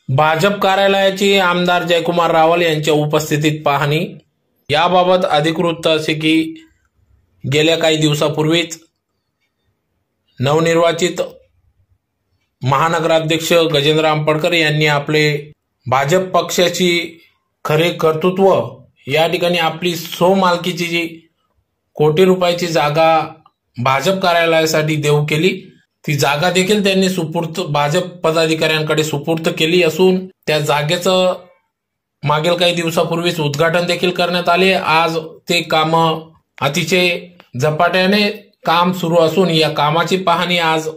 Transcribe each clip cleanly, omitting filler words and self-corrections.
भाजप कार्यालयाची आमदार जयकुमार रावल यांच्या उपस्थितीत पाहणी। याबाबत अधिकृत असे की गेल्या काही दिवसापूर्वीच नवनिर्वाचित महानगराध्यक्ष गजेंद्र आंबेडकर यांनी आपले भाजप पक्षाची खरे कर्तृत्व या ठिकाणी आपली स्वमालकीची जी कोटी रुपयाची जागा भाजप कार्यालयासाठी देऊ केली, ती जागा देखील त्यांनी सुपूर्त भाजप पदाधिकाऱ्यांकडे सुपूर्त केली असून त्या जागेचं मागील काही दिवसापूर्वीच उद्घाटन देखील करण्यात आले। आज ते काम अतिशय झपाट्याने काम सुरू असून या कामाची पाहणी आज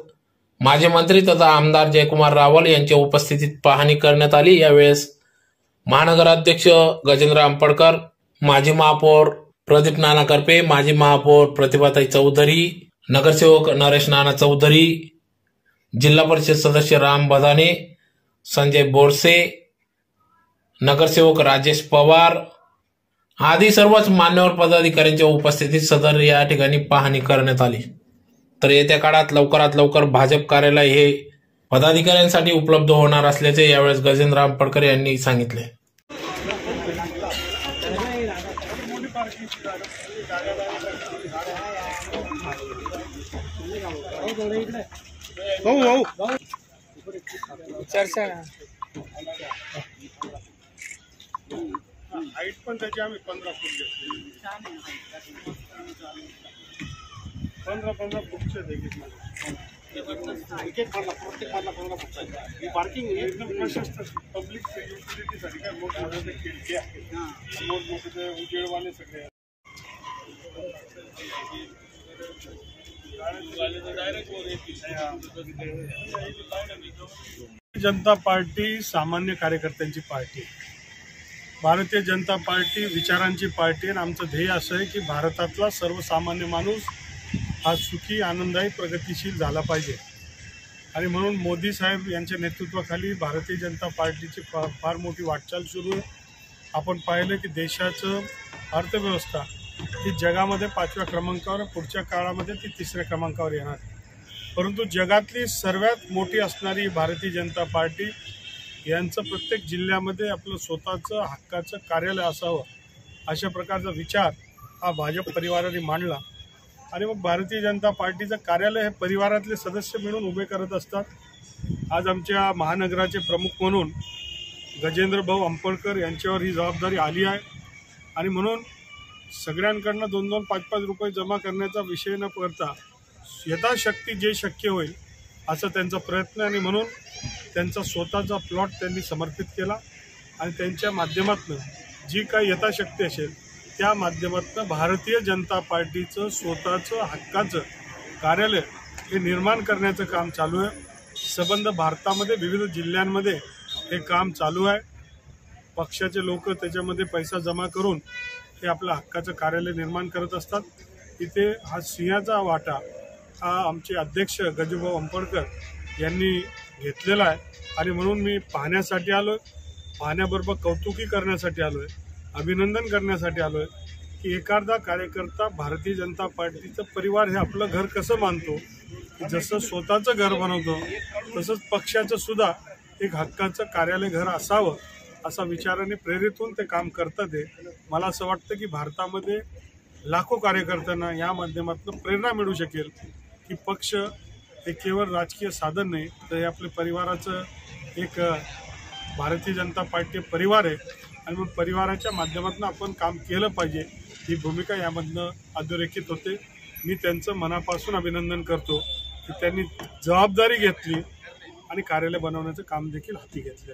माजी मंत्री तथा आमदार जयकुमार रावल यांच्या उपस्थितीत पाहणी करण्यात आली। यावेळेस महानगराध्यक्ष गजेंद्र आंबेडकर, माजी महापौर प्रदीप नाना करपे, माजी महापौर प्रतिभाताई चौधरी, नगरसेवक नरेश नाना चौधरी, जिल्हा परिषद सदस्य राम बदाने, संजय बोरसे, नगरसेवक राजेश पवार आदी सर्वच मान्यवर पदाधिकाऱ्यांच्या उपस्थितीत सदर या ठिकाणी पाहणी करण्यात आली। तर येत्या काळात लवकरात लवकर भाजप कार्यालय हे पदाधिकाऱ्यांसाठी उपलब्ध होणार असल्याचे यावेळेस गजेंद्र आंबेडकर यांनी सांगितले। चर्चा हाईट पण त्याची आम्ही 15 फूट घेतली, 15 फूटचे पार्किंग एकदम प्रशस्त पब्लिक युटिलिटीसाठी काय मोठे खिडकी आहे, मोठमोठे उजेडवाले सगळे जनता पार्टी सामान्य कार्यकर्त्यांची पार्टी, भारतीय जनता पार्टी विचारांची पार्टी आणि आमचं ध्येय असं आहे की भारतातला सर्वसामान्य माणूस हा सुखी, आनंदायी, प्रगतिशील झाला पाहिजे। आणि म्हणून मोदी साहेब यांच्या नेतृत्वाखाली भारतीय जनता पार्टीची फार मोठी वाटचाल सुरू आहे। आपण पाहिलं की देशाचं अर्थव्यवस्था ही जगामध्ये 5व्या क्रमांकावर, पुढच्या काळामध्ये ती 3ऱ्या क्रमांकावर येणार। परंतु जगातली सर्वात मोठी असणारी भारतीय जनता पार्टी यांचं प्रत्येक जिल्ह्यामध्ये आपलं स्वतःचं हक्काचं कार्यालय असावं अशा प्रकारचा विचार हा भाजप परिवाराने मांडला। आणि मग भारतीय जनता पार्टीचं कार्यालय हे परिवारातले सदस्य मिळून उभे करत असतात। आज आमच्या महानगराचे प्रमुख म्हणून गजेंद्र भाऊ आंबेडकर यांच्यावर ही जबाबदारी आली आहे आणि म्हणून सगळ्यांकडनं 2-2, 5-5 रुपये जमा करण्याचा विषय न करता यथाशक्ती जे शक्य होईल असा त्यांचा प्रयत्न, आणि म्हणून त्यांचा स्वतःचा प्लॉट त्यांनी समर्पित केला आणि त्यांच्या माध्यमातून जी काही यथाशक्ती असेल त्या माध्यमातून भारतीय जनता पार्टीचं स्वतःचं हक्काचं कार्यालय हे निर्माण करण्याचं काम चालू आहे। संबंध भारतामध्ये विविध जिल्ह्यांमध्ये हे काम चालू आहे। पक्षाचे लोक त्याच्यामध्ये पैसा जमा करून हे आपलं हक्काचं कार्यालय निर्माण करत असतात। इथे हा सिंहाचा वाटा हा आमचे अध्यक्ष गजूभाऊ आंबेडकर यांनी घेतलेला आहे आणि म्हणून मी पाहण्यासाठी आलो आहे, पाहण्याबरोबर कौतुकी करण्यासाठी आलो आहे, अभिनंदन करण्यासाठी आलो आहे की एखादा कार्यकर्ता भारतीय जनता पार्टीचं परिवार हे आपलं घर कसं मानतो, जसं स्वतःचं घर बनवतो तसंच पक्षाचं सुद्धा एक हक्काचं कार्यालय घर असावं असा विचाराने प्रेरित होऊन ते काम करतात। मला असं वाटतं की भारतामध्ये लाखो कार्यकर्त्यांना या माध्यमातून प्रेरणा मिळू शकेल की पक्ष हे केवळ राजकीय साधन नाही, तर हे आपल्या परिवाराचं एक भारतीय जनता पार्टी परिवार आहे आणि मग परिवाराच्या माध्यमातून आपण काम केलं पाहिजे ही भूमिका यामधनं अधोरेखित होते। मी त्यांचं मनापासून अभिनंदन करतो की त्यांनी जबाबदारी घेतली आणि कार्यालय बनवण्याचं काम देखील हाती घेतलं।